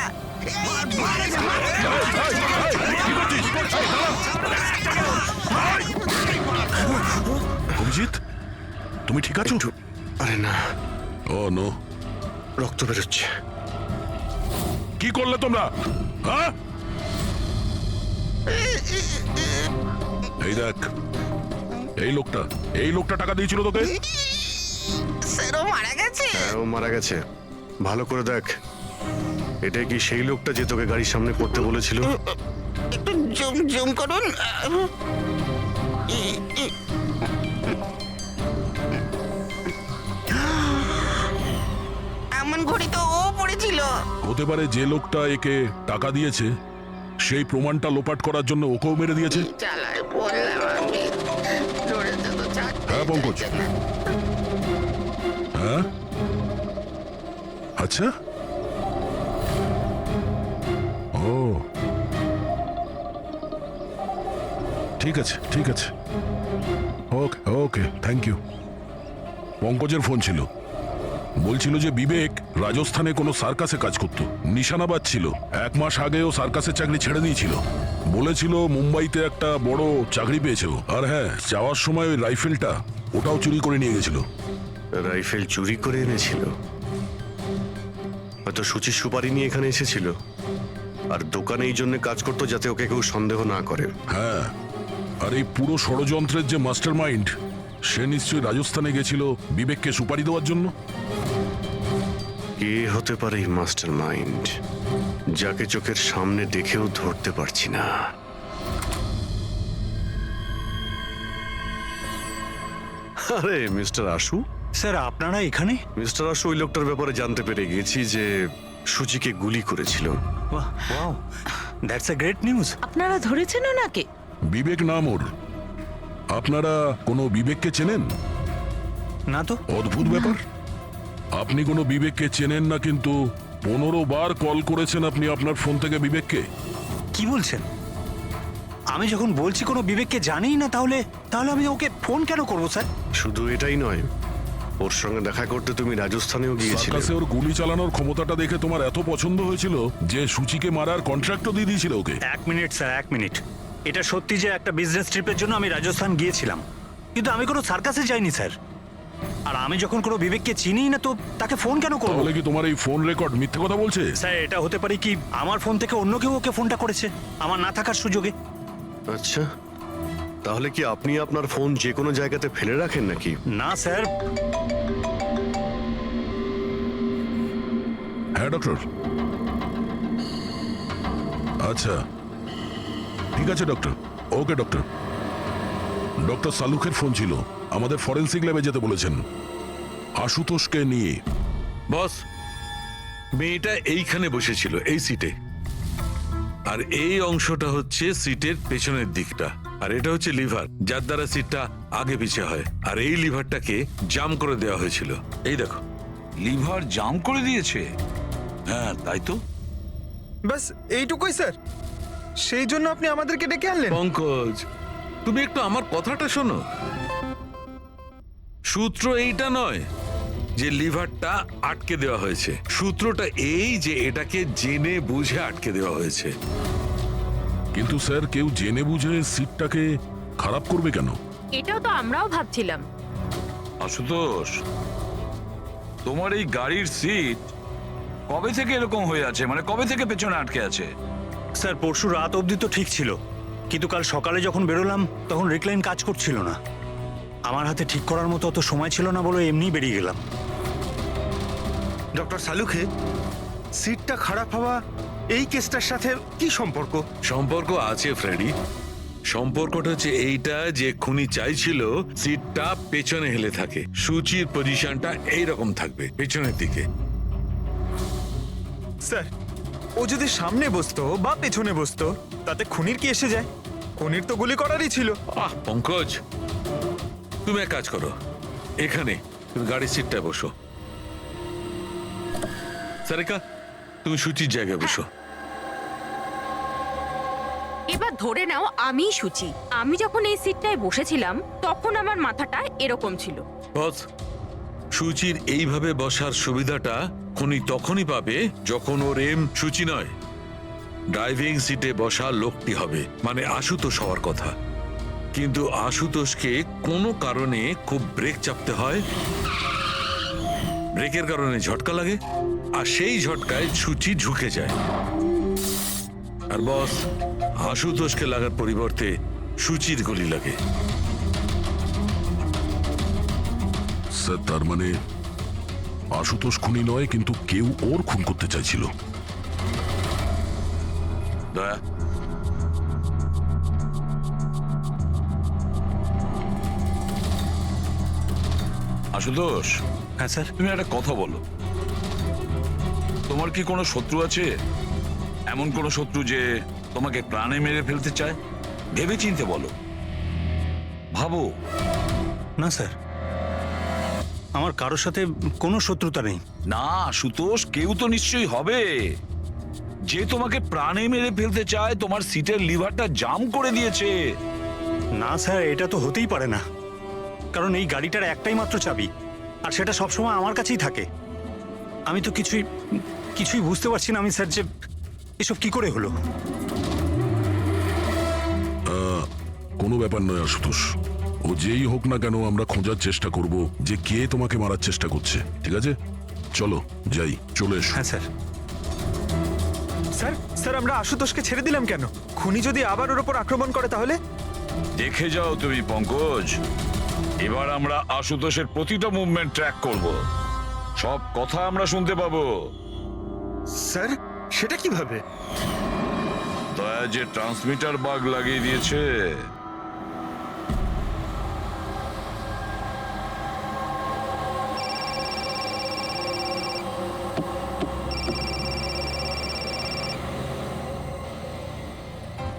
অভিজিৎ, তুমি ঠিক আছো? আরে না, ও নো, রক্ত বেরোচ্ছে। কি করলে তোমরা? হ্যাঁ, এই দেখ, এই লোকটা টাকা দিয়েছিল তোকে। স্যারও মারা গেছে? হ্যাঁ, ও মারা গেছে। ভালো করে দেখ, এটা কি সেই লোকটা যে তোকে গাড়ির সামনে করতে বলেছিল? একটু জুম জুম করুন। হতে পারে যে লোকটা একে টাকা দিয়েছে সেই প্রমাণটা লোপাট করার জন্য ওকেও মেরে দিয়েছে। চালায় বললাম আমি ধরেছে তো ছাড়তে হ্যাঁ পঙ্কজ, চাইছে না। হ্যাঁ আচ্ছা, ও ঠিক আছে ঠিক আছে, ওকে ওকে, থ্যাংক ইউ। পঙ্কজের ফোন ছিল, বলছিল যে বিবেক রাজস্থানে কোনো সার্কাসে কাজ করত, নিশানাবাদ ছিল। 1 মাস আগেও সার্কাসের চাকরি ছেড়ে দিয়েছিল। বলেছিল মুম্বাইতে একটা বড় চাকরি পেয়েছে ও। আর হ্যাঁ, যাওয়ার সময় ওই রাইফেলটা ওটাও চুরি করে নিয়ে গেছিল। রাইফেল চুরি করে এনেছিল? হয়তো সুচির সুপারি নিয়ে এখানে এসেছিল, আর দোকানে এই জন্য কাজ করতো যাতে ওকে কেউ সন্দেহ না করে। হ্যাঁ, আর এই পুরো ষড়যন্ত্রের যে মাস্টার মাইন্ড, সে নিশ্চয়ই রাজস্থানে গেছিল বিবেককে সুপারি দেওয়ার জন্য। কে হতে পারে এই মাস্টার মাইন্ড, যাকে চোখের সামনে দেখেও ধরতে পারছি না? আরে মিস্টার আশু। স্যার আপনারা এখানে? মিস্টার আশু, ওই লোকটার ব্যাপারে জানতে পেরে গেছি যে সুচিকে গুলি করেছিল। বাহ, wow, that's a great news. আপনারা ধরেছেন ওনাকে? বিবেক নাম ওর। আপনারা কোনো বিবেককে চেনেন? না তো। অদ্ভুত ব্যাপার, আপনি কোনো বিবেককে চেনেন না, কিন্তু 15 বার কল করেছেন আপনি আপনার ফোন থেকে বিবেককে। কি বলছেন? আমি যখন বলছি কোনো বিবেককে জানিই না, তাহলে তাহলে আমি ওকে ফোন কেন করবো স্যার? শুধু এটাই নয়, ওর সঙ্গে দেখা করতে তুমি রাজস্থানেও গিয়েছিলে। সার্কাসে ওর গুলি চালানোর ক্ষমতাটা দেখে তোমার এত পছন্দ হয়েছিল যে সুচিকে মারার কন্ট্রাক্টও দিয়ে দিয়েছিল ওকে। 1 মিনিট স্যার, 1 মিনিট। এটা সত্যি যে একটা বিজনেস ট্রিপের জন্য আমি রাজস্থান গিয়েছিলাম, কিন্তু আমি কোনো সার্কাসে যাইনি স্যার। আর আমি যখন কোনো বিবেককে চিনি না, তো তাকে ফোন কেন করবো? তাহলে কি তোমার এই ফোন রেকর্ড মিথ্যে কথা বলছে? স্যার, এটা হতে পারে কি আমার ফোন থেকে অন্য কেউ ওকে ফোনটা করেছে আমার না থাকার সুযোগে। আচ্ছা, তাহলে কি আপনি আপনার ফোন যে কোনো জায়গাতে ফেলে রাখেন নাকি? না স্যার। হ্যাঁ ডক্টর। আচ্ছা ঠিক আছে ডক্টর, ওকে ডক্টর। ডক্টর সালুখের ফোন ছিল, আমাদের ফরেন্সিক ল্যাবে যেতে বলেছেন আশুতোষকে নিয়ে। বস, মেয়েটা এইখানে বসেছিল এই সিটে, আর এই অংশটা হচ্ছে সিটের পেছনের দিকটা, আর এটা হচ্ছে লিভার, যার দ্বারা সিটটা আগে পিছে হয়। আর এই লিভারটাকে জাম করে দেওয়া হয়েছিল। এই দেখো। লিভার জাম করে দিয়েছে? হ্যাঁ তাই তো। বাস এইটুকুই স্যার, সেই জন্য আপনি আমাদেরকে ডেকে আনলেন? পঙ্কজ, তুমি একটু আমার কথাটা শোনো। সূত্র এইটা নয় যে লিভারটা আটকে দেওয়া হয়েছে, সূত্রটা এই যে এটাকে জেনে বুঝে আটকে দেওয়া হয়েছে। কিন্তু স্যার, কেউ জেনে বুঝে সিটটাকে খারাপ করবে কেন? এটাও তো আমরাও ভাবছিলাম। আশুতোষ, তোমার এই গাড়ির সিট কবে থেকে এরকম হয়ে আছে? মানে কবে থেকে পেছনে আটকে আছে? স্যার, পরশু রাত অবধি তো ঠিক ছিল, কিন্তু কাল সকালে যখন বেরোলাম তখন রিক্লাইন কাজ করছিল না। আমার হাতে ঠিক করার মতো অত সময় ছিল না বলে এমনি বেরিয়ে গেলাম। ডক্টর সালুখে, সিটটা খারাপ হওয়া এই কেসটার সাথে কি সম্পর্ক? সম্পর্ক আছে ফ্রেডি। সম্পর্কটা হচ্ছে এইটা যে খুনি চাইছিল সিটটা পেছনে হেলে থাকে, সুচির পজিশনটা এইরকম থাকবে পেছনের দিকে। স্যার, ও যদি সামনে বসতো বা পেছনে বসতো তাতে খুনির কি এসে যায়? খুনির তো গুলি করারই ছিল। পঙ্কজ, তুমি এক কাজ করো, এখানে তুমি গাড়ির সিটটায় বসো। সারিকা, তুমি সুচির জায়গায় বসো। এবার ধরে নাও আমি সুচি। আমি যখন এই সিটটায় বসেছিলাম তখন আমার মাথাটা এরকম ছিল। বস, সুচির এইভাবে বসার সুবিধাটা খুনি তখনই পাবে যখন ওর এম সুচি নয়, ড্রাইভিং সিটে বসা লোকটি হবে, মানে আশুতোষ হওয়ার কথা। কিন্তু আশুতোষকে কোনো কারণে খুব ব্রেক চাপতে হয়, ব্রেকের কারণে ঝটকা লাগে, আর সেই ঝটকায় সুচি ঝুঁকে যায়। আর বস, আশুতোষকে লাগার পরিবর্তে সুচির গুলি লাগে। স্যার, তার মানে আশুতোষ খুনি নয়, কিন্তু কেউ ওর খুন করতে চাইছিল। দয়া, আশুতোষ, হ্যাঁ স্যার। তুমি একটা কথা বলো। তোমার কি কোনো শত্রু আছে? এমন কোনো শত্রু যে তোমাকে প্রাণে মেরে ফেলতে চায়? ভেবে চিনতে বলো, ভাবো। না স্যার, আমার কারোর সাথে কোনো শত্রুতা নেই। না সুতোষ, কেউ তো নিশ্চয়ই হবে যে তোমাকে প্রাণে মেরে ফেলতে চায়, তোমার সিটের লিভারটা জাম করে দিয়েছে। না স্যার, এটা তো হতেই পারে না, কারণ এই গাড়িটার একটাই মাত্র চাবি, আর সেটা সবসময় আমার কাছেই থাকে। আমি তো কিছুই বুঝতে পারছি না আমি স্যার, যে এসব কি করে হলো। কোনো ব্যাপার নয় আশুতোষ, ও যেই হোক না কেন আমরা খোঁজার চেষ্টা করব যে কে তোমাকে মারার চেষ্টা করছে। ঠিক আছে, চলো যাই, চলে এসো। হ্যাঁ স্যার। স্যার স্যার আমরা আশুতোষকে ছেড়ে দিলাম কেন? খুনি যদি আবার ওর ওপর আক্রমণ করে তাহলে? দেখে যাও তুমি পঙ্কজ, এবার আমরা আশুতোষের প্রতিটা মুভমেন্ট ট্র্যাক করব, সব কথা আমরা শুনতে পাবো। স্যার সেটা কিভাবে? দয়া যে ট্রান্সমিটার বাগ লাগিয়ে দিয়েছে।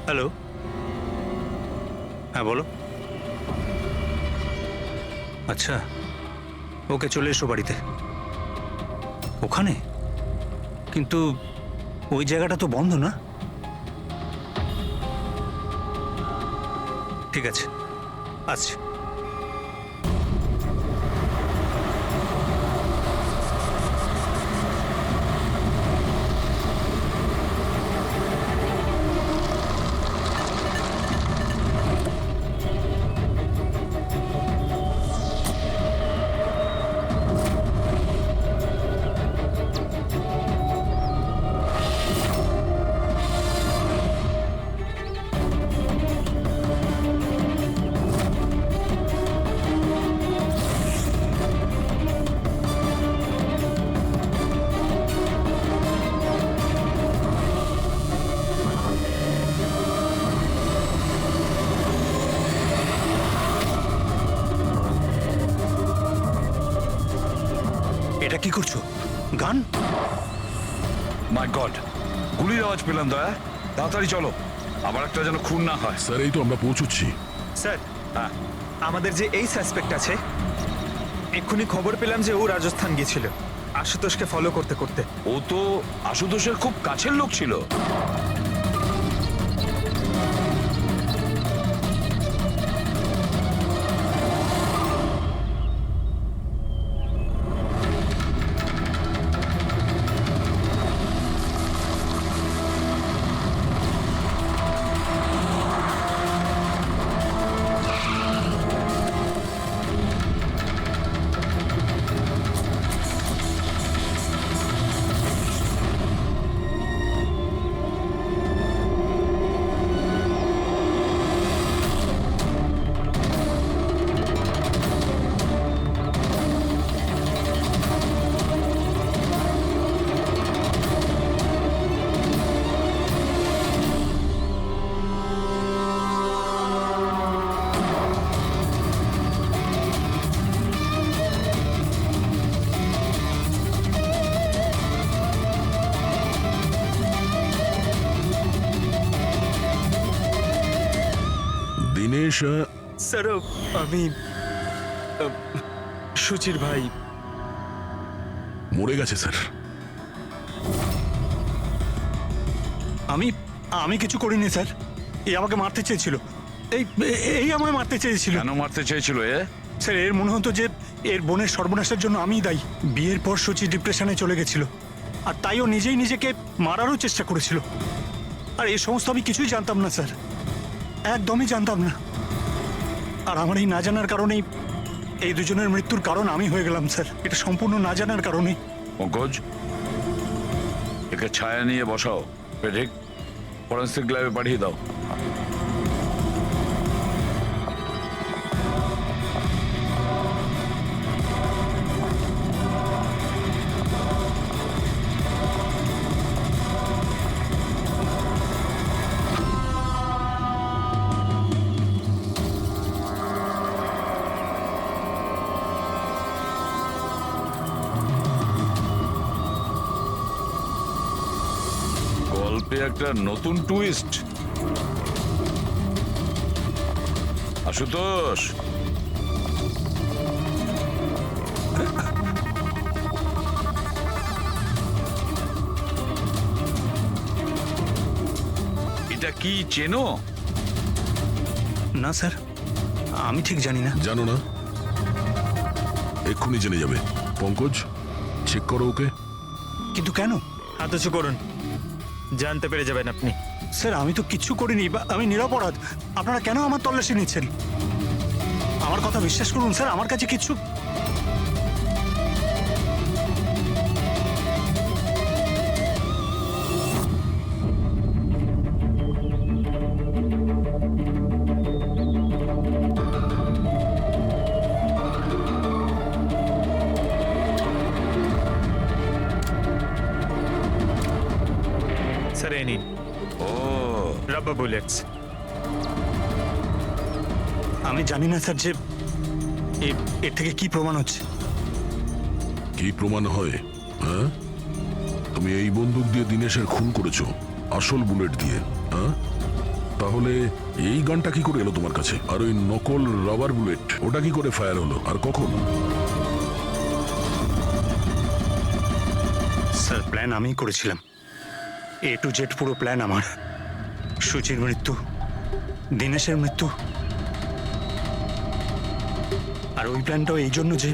হ্যালো, হ্যাঁ বলো। আচ্ছা, ওকে চলে এসো বাড়িতে। ওখানে? কিন্তু ওই জায়গাটা তো বন্ধ না? ঠিক আছে, আচ্ছা। এটা কি করছো? গান? মাই গড, গুলির আওয়াজ পেলাম। দয়া, তাড়াতাড়ি চলো, আবার একটা যেন খুন না হয়। স্যার এই তো আমরা পৌঁছচ্ছি। স্যার হ্যাঁ, আমাদের যে এই সাসপেক্ট আছে, এক্ষুনি খবর পেলাম যে ও রাজস্থান গিয়েছিল আশুতোষকে ফলো করতে করতে। ও তো আশুতোষের খুব কাছের লোক ছিল। দিনেশ, স্যার আমি সুচির ভাই। মরে গেছে স্যার। আমি কিছু করিনি স্যার, এই আমাকে মারতে চেয়েছিল। এই আমায় মারতে চেয়েছিল। কেন মারতে চেয়েছিল এ? স্যার এর মনে হতো যে এর বোনের সর্বনাশের জন্য আমিই দায়ী। বিয়ের পর সুচি ডিপ্রেশনে চলে গেছিল, আর তাই ও নিজেই নিজেকে মারারও চেষ্টা করেছিল। আর এই সমস্ত আমি কিছুই জানতাম না স্যার, একদমই জানতাম না। আর আমার এই না জানার কারণেই এই দুজনের মৃত্যুর কারণ আমি হয়ে গেলাম স্যার, এটা সম্পূর্ণ না জানার কারণেই। পঙ্কজ, একে ছায়া নিয়ে বসাও, ঠিক ফরেন্সিক ল্যাবে পাঠিয়ে দাও। গল্পে একটা নতুন টুইস্ট। আশুতোষ, এটা কি চেনো? না স্যার, আমি ঠিক জানি না। জানো না? এক্ষুনি জেনে যাবে। পঙ্কজ, চেক করো ওকে। কিন্তু কেন? হাতছু করুন, জানতে পেরে যাবেন আপনি। স্যার, আমি তো কিচ্ছু করিনি, আমি নিরপরাধ। আপনারা কেন আমার তল্লাশি নিচ্ছেন? আমার কথা বিশ্বাস করুন স্যার, আমার কাছে কিচ্ছু। স্যার এই নিন ও, রাবার বুলেটস। আমি জানি না স্যার যে এর থেকে কি প্রমাণ হচ্ছে। কি প্রমাণ হয়? হ্যাঁ, তুমি এই বন্দুক দিয়ে দিনেশের খুন করেছো, আসল বুলেট দিয়ে। হ্যাঁ, তাহলে এই গানটা কি করে এলো তোমার কাছে? আর ওই নকল রাবার বুলেট, ওটা কি করে ফায়ার হলো আর কখন? স্যার, প্ল্যান আমিই করেছিলাম। A to Z পুরো প্ল্যান আমার। সুচির মৃত্যু, দিনেশের মৃত্যু, আর ওই প্ল্যানটাও এই জন্য যে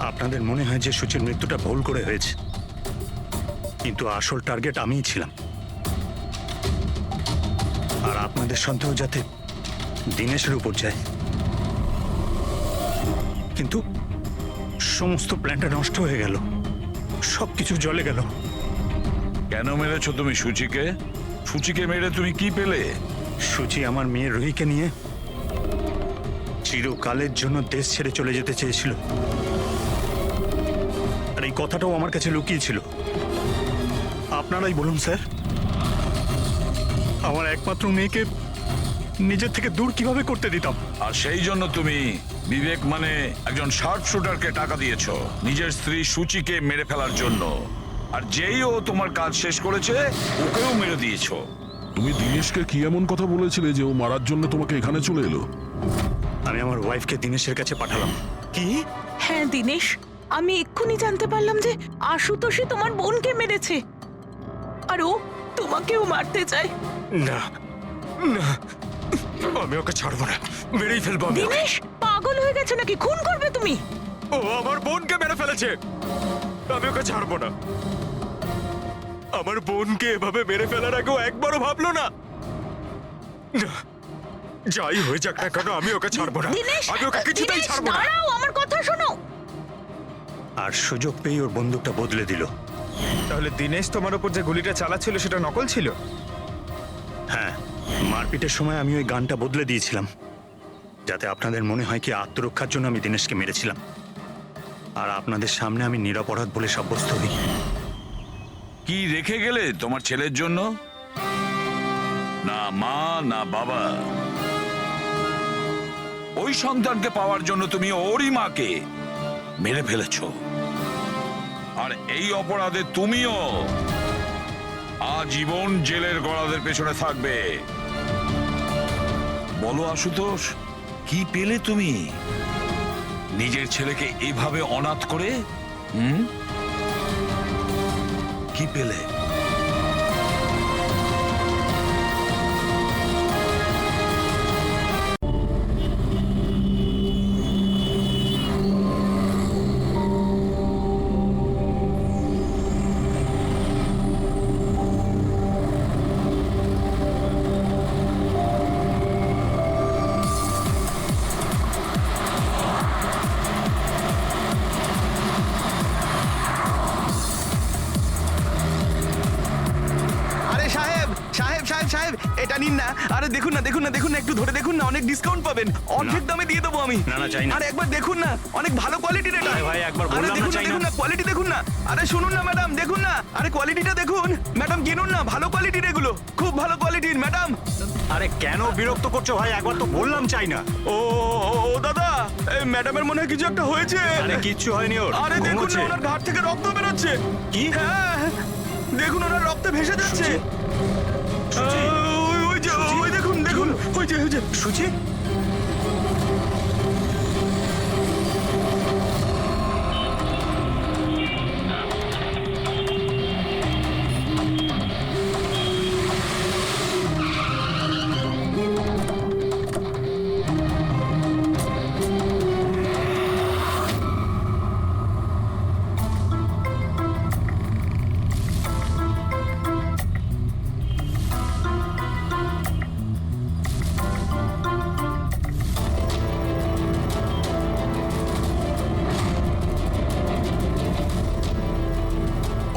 আপনাদের মনে হয় যে সুচির মৃত্যুটা ভুল করে হয়েছে, কিন্তু আসল টার্গেট আমিই ছিলাম। আর আপনাদের সন্দেহ যাতে দিনেশের উপর যায়। কিন্তু সমস্ত প্ল্যানটা নষ্ট হয়ে গেল, সবকিছু জলে গেল। কেন মেরেছো তুমি সুচিকে? সুচিকে মেরে তুমি কি পেলে? সুচি আমার মেয়ে রুহিকে নিয়ে চিরকালের জন্য দেশ ছেড়ে চলে যেতে চেয়েছিল, আর এই কথাটাও আমার কাছে লুকিয়েছিল। আপনারাই বলুন স্যার, আমার একমাত্র মেয়েকে নিজের থেকে দূর কিভাবে করতে দিতাম? আর সেই জন্য তুমি বিবেক মানে একজন শার্প শুটারকে টাকা দিয়েছো নিজের স্ত্রী সুচিকে মেরে ফেলার জন্য, আর যেই ও তোমার কাজ শেষ করেছে ওকেও মেরে দিয়েছো। তুমি দিনেশকে কি এমন কথা বলেছিলে যে ও মারার জন্য তোমাকে এখানে চলে এলো? আমি আমার ওয়াইফকে দিনেশের কাছে পাঠালাম। কি? হ্যাঁ দিনেশ, আমি এক্ষুনি জানতে পারলাম যে আশুতোষই তোমার বোনকে মেরেছে, আর ও তোমাকেও মারতে চায়। না না, আমি ওকে ছাড়বো না, মেরেই ফেলবো আমি ওকে। দিনেশ, পাগল হয়ে গেছো নাকি? খুন করবে তুমি? ও আমার বোনকে মেরে ফেলেছে, আমি ওকে ছাড়বো না। আমার বোনকে এভাবে মেরে ফেলার আগেও একবারও ভাবলো না। না, যাই হয়ে যাক না কেন, আমি ওকে ছাড়বো না, দিনেশ, আমি ওকে কিছুতেই দিনেশ, ছাড়বো না। দাঁড়াও, আমার কথা শোনো। আর সুযোগ পেয়ে ওর বন্দুকটা বদলে দিল। তাহলে দিনেশ তোমার উপর যে গুলিটা চালাচ্ছিল সেটা নকল ছিল? হ্যাঁ, মারপিটের সময় আমি ওই গানটা বদলে দিয়েছিলাম, যাতে আপনাদের মনে হয় কি আত্মরক্ষার জন্য আমি দিনেশকে মেরেছিলাম, আর আপনাদের সামনে আমি নিরপরাধ বলে সাব্যস্ত হই। কি রেখে গেলে তোমার ছেলের জন্য? না মা না বাবা। ওই সন্তানকে পাওয়ার জন্য তুমি ওরই মাকে মেরে ফেলেছো, আর এই অপরাধে তুমিও আজীবন জেলের গড়াদের পেছনে থাকবে। বলো আশুতোষ, কি পেলে তুমি নিজের ছেলেকে এইভাবে অনাথ করে? কি পেলে? আরে সাহেব সাহেব সাহেব সাহেব, এটা নিন না। আরে দেখুন না দেখুন না দেখুন না, একটু ধরে দেখুন না, অনেক ডিসকাউন্ট পাবেন, অর্ধেক দামে দিয়ে দেবো আমি। না, না, চাই না। আরে একবার দেখুন না, অনেক ভালো কোয়ালিটির এটা। আরে ভাই, একবার আরে বললাম না, দেখুন চাই না। দেখুন না, কোয়ালিটি দেখুন না। আরে শুনুন না ম্যাডাম, দেখুন না, আরে কোয়ালিটিটা দেখুন ম্যাডাম, কিনুন না, ভালো কোয়ালিটির এগুলো, খুব ভালো কোয়ালিটির ম্যাডাম। আরে কেন বিরক্ত করছো ভাই? একবার তো বললাম চাই না। ও দাদা, এই ম্যাডামের মনে হয় কিছু একটা হয়েছে। আরে কিচ্ছু হয়নি ওর, আরে দেখুন না, ঘুমোচ্ছে। ওনার ঘাট থেকে রক্ত বেরোচ্ছে। কি? হ্যাঁ, দেখুন ওনার রক্তে ভেসে যাচ্ছে ওই যে ওই দেখুন দেখুন ওই যে সুচি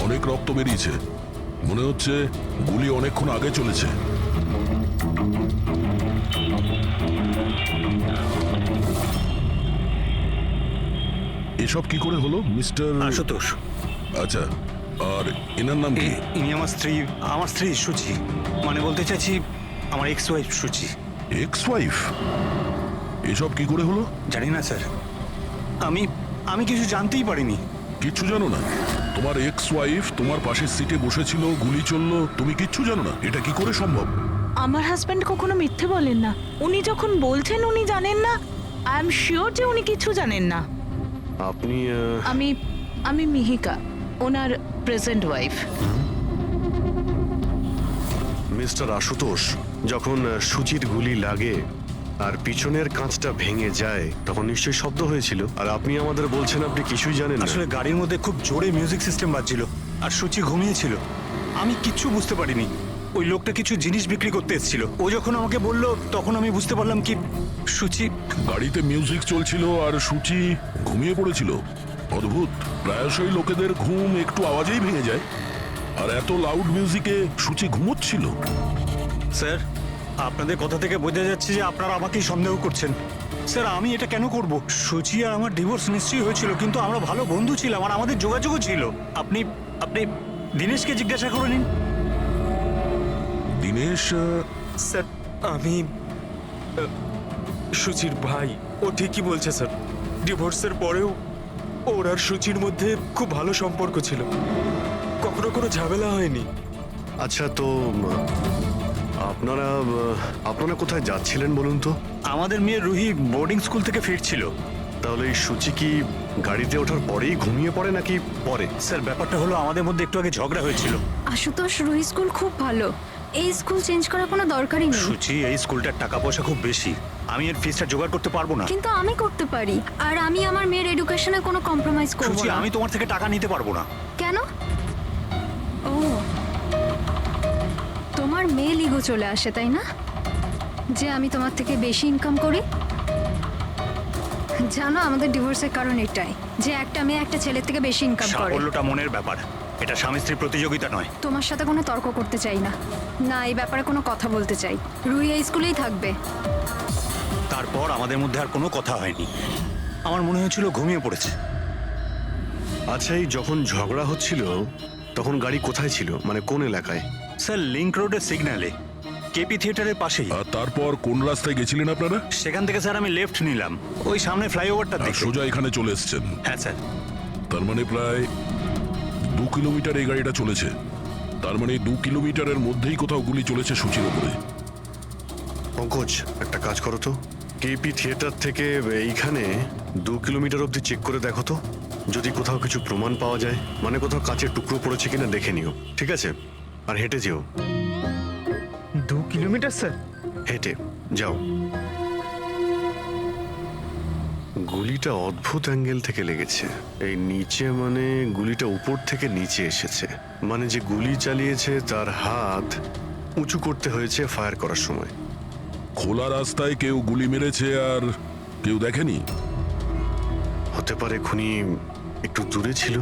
অনেক রক্ত বেরিয়েছে, মনে হচ্ছে গুলি অনেকক্ষণ আগে চলেছে। এসব কি করে হলো মিস্টার আশুতোষ। আচ্ছা, আর এনার নাম কি? ইনি আমার স্ত্রী সুচি, মানে বলতে চাইছি আমার ex wife Suchi. Ex wife? এসব কি করে হলো? জানি না স্যার, আমি কিছু জানতেই পারিনি। কিচ্ছু জানো না? তোমার এক্স ওয়াইফ তোমার পাশের সিটে বসেছিল, গুলি চললো, তুমি কিচ্ছু জানো না? এটা কি করে সম্ভব? আমার হাজবেন্ড কখনো মিথ্যে বলেন না। উনি যখন বলছেন উনি জানেন না, আই এম শিওর যে উনি কিছু জানেন না। আপনি আমি মিহিকা, ওনার প্রেজেন্ট ওয়াইফ। মিস্টার আশুতোষ, যখন সুচির গুলি লাগে আর পিছনের কাঁচটা ভেঙে যায় তখন নিশ্চয়ই শব্দ হয়েছিল, আর আপনি আমাদের বলছেন আপনি কিছুই জানেন না। আসলে গাড়ির মধ্যে খুব জোরে মিউজিক সিস্টেম বাজছিল আর সুচি ঘুমিয়েছিল। আমি কিচ্ছু বুঝতে পারিনি। ওই লোকটা কিছু জিনিস বিক্রি করতে এসেছিল। ও যখন আমাকে বলল তখন আমি বুঝতে পারলাম কি সুচি। গাড়িতে মিউজিক চলছিল আর সুচি ঘুমিয়ে পড়েছিল। অদ্ভুত, প্রায়শই লোকেদের ঘুম একটু আওয়াজেই ভেঙে যায়, আর এত লাউড মিউজিকে সুচি ঘুমোচ্ছিল। স্যার, আপনাদের কথা থেকে বোঝা যাচ্ছে যে আপনারা আমাকেই সন্দেহ করছেন। স্যার, আমি এটা কেন করব? সুচি আর আমার ডিভোর্স নিশ্চয়ই হয়েছিল, কিন্তু আমরা ভালো বন্ধু ছিলাম আর আমাদের যোগাযোগও ছিল। আপনি দীনেশকে জিজ্ঞাসা করে নিন। দীনেশ? স্যার আমি সুচির ভাই। ও ঠিকই বলছে স্যার, ডিভোর্সের পরেও ওর আর সুচির মধ্যে খুব ভালো সম্পর্ক ছিল, কখনো কোনো ঝামেলা হয়নি। আচ্ছা, তো আপনারা কোথায় যাচ্ছিলেন বলুন তো? আমাদের মেয়ে রুহি বোর্ডিং স্কুল থেকে ফিরছিল। তাহলে এই সুচি কি গাড়িতে ওঠার পরেই ঘুমিয়ে পড়ে নাকি পরে? স্যার, ব্যাপারটা হলো আমাদের মধ্যে একটু আগে ঝগড়া হয়েছিল। আশুতোষ, রুহি স্কুল খুব ভালো, এই স্কুল চেঞ্জ করার কোনো দরকারই নেই। সুচি, এই স্কুলটার টাকা পয়সা খুব বেশি, আমি এর ফিসটা জোগাড় করতে পারবো না। কিন্তু আমি করতে পারি, আর আমি আমার মেয়ের এডুকেশনে কোনো কম্প্রোমাইজ করব সুচি, না। আমি তোমার থেকে টাকা নিতে পারবো না। কেন? ও, তোমার মেয়ে লিগো চলে আসে, তাই না? যে আমি তোমার থেকে বেশি ইনকাম করি। জানো, আমাদের ডিভোর্সের কারণ এটাই, যে একটা মেয়ে একটা ছেলের থেকে বেশি ইনকাম করে। সাফল্যটা মনের ব্যাপার, এটা স্বামী স্ত্রীর প্রতিযোগিতা নয়। তোমার সাথে কোনো তর্ক করতে চাই না, না এই ব্যাপারে কোনো কথা বলতে চাই। রুহি এই স্কুলেই থাকবে। তারপর আমাদের মধ্যে আর কোনো কথা হয়নি। আমার মনে হয়েছিল ঘুমিয়ে পড়েছে। আচ্ছা, এই যখন ঝগড়া হচ্ছিল তখন গাড়ি কোথায় ছিল, মানে কোন এলাকায়? স্যার, লিংক রোডের সিগন্যালে, কেপি থিয়েটারের পাশেই। আর তারপর কোন রাস্তায় গেছিলেন আপনারা? সেখান থেকে স্যার আমি লেফট নিলাম, ওই সামনে ফ্লাইওভারটা আর দেখে। সোজা এখানে চলে এসেছেন? হ্যাঁ স্যার। তার মানে প্রায় 2 কিলোমিটার এই গাড়িটা চলেছে। তার মানে 2 কিলোমিটারের মধ্যেই কোথাও গুলি চলেছে সুচির উপরে। পঙ্কজ, একটা কাজ করো তো, কেপি থিয়েটার থেকে এইখানে 2 কিলোমিটার অবধি চেক করে দেখো তো, যদি কোথাও কিছু প্রমাণ পাওয়া যায়, মানে কোথাও কাচের টুকরো পড়েছে কিনা দেখে নিও, ঠিক আছে? আর হেঁটে যেও। 2 কিলোমিটার স্যার? হেঁটে যাও। গুলিটা অদ্ভুত অ্যাঙ্গেল থেকে লেগেছে, এই নিচে, মানে গুলিটা উপর থেকে নিচে এসেছে, মানে যে গুলি চালিয়েছে তার হাত উঁচু করতে হয়েছে ফায়ার করার সময়। খোলা রাস্তায় কেউ গুলি মেরেছে আর কেউ দেখেনি? হতে পারে খুনি একটু দূরে ছিল,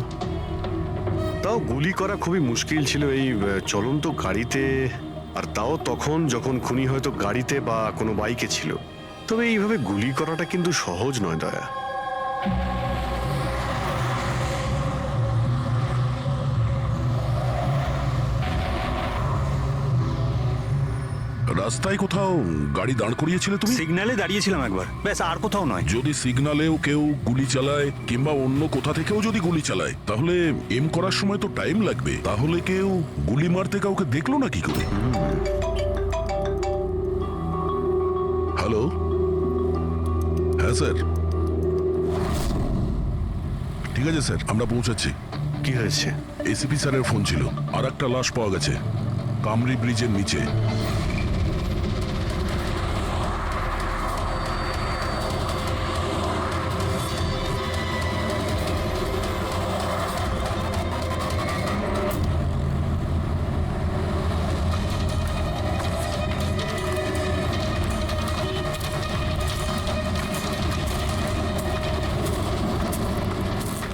তাও গুলি করা খুবই মুশকিল ছিল এই চলন্ত গাড়িতে, আর তাও তখন যখন খুনি হয়তো গাড়িতে বা কোনো বাইকে ছিল। তবে এইভাবে গুলি করাটা কিন্তু সহজ নয় দয়া। রাস্তায় কোথাও গাড়ি দাঁড় করিয়েছিলে তুমি? সিগন্যালে দাঁড়িয়েছিলাম একবার, ব্যাস, আর কোথাও নয়। যদি সিগন্যালেও কেউ গুলি চালায় কিংবা অন্য কোথা থেকেও যদি গুলি চালায় তাহলে এম করার সময় তো টাইম লাগবে। তাহলে কেউ গুলি মারতে কাউকে দেখলো না কি করে? হ্যালো, হ্যাঁ স্যার, ঠিক আছে স্যার, আমরা পৌঁছাচ্ছি। কি হয়েছে? এসিপি স্যারের ফোন ছিল, আর একটা লাশ পাওয়া গেছে কামরি ব্রিজের নিচে।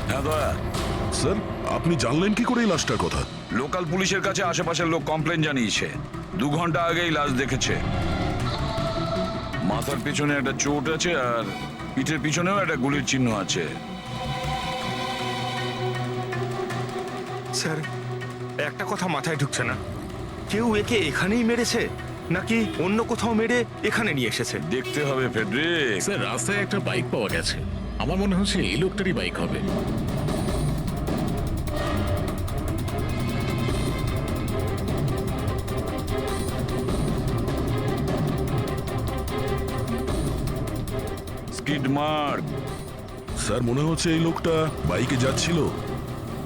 হ্যাঁ দয়া, স্যার, আপনি জানলেন কি করে এই লাশটার কথা? লোকাল পুলিশের কাছে আশেপাশের লোক কমপ্লেন জানিয়েছে। 2 ঘন্টা আগেই লাশ দেখেছে। মাথার পিছনে একটা চোট আছে আর পিঠের পিছনেও একটা গুলির চিহ্ন আছে। স্যার, একটা কথা মাথায় ঢুকছে না, কেউ একে এখানেই মেরেছে নাকি অন্য কোথাও মেরে এখানে নিয়ে এসেছে? দেখতে হবে ফেডরিক। স্যার, রাস্তায় একটা বাইক পাওয়া গেছে, আমার মনে হচ্ছে এই লোকটারই বাইক হবে। Skid mark. স্যার, মনে হচ্ছে এই লোকটা বাইকে যাচ্ছিল,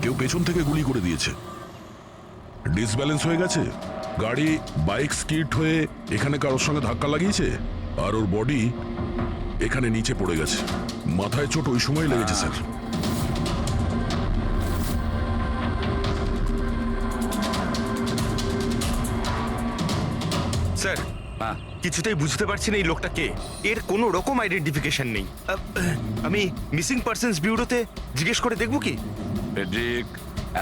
কেউ পেছন থেকে গুলি করে দিয়েছে। ডিসব্যালেন্স হয়ে গেছে, গাড়ি বাইক স্কিড হয়ে এখানে কারোর সঙ্গে ধাক্কা লাগিয়েছে আর ওর বডি এখানে নিচে পড়ে গেছে। মাথায় চোট ওই সময় লেগেছে স্যার। স্যার, কিছুতেই বুঝতে পারছি না এই লোকটা কে। এর কোনো রকম আইডেন্টিফিকেশন নেই। আমি মিসিং পার্সনস ব্যুরোতে জিজ্ঞেস করে দেখবো কি? ফেডরিক,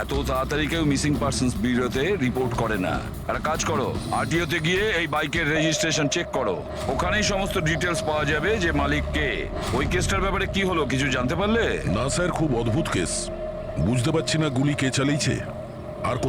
এত তাড়াতাড়ি কেউ মিসিং পার্সনস ব্যুরোতে রিপোর্ট করে না। একটা কাজ করো, আরটিওতে গিয়ে এই বাইকের রেজিস্ট্রেশন চেক করো। ওখানেই সমস্ত ডিটেলস পাওয়া যাবে যে মালিক কে। ওই কেসটার ব্যাপারে কি হলো কিছু জানতে পারলে? না স্যার, খুব অদ্ভুত কেস, বুঝতে পারছি না গুলি কে চালিয়েছে আর কোথা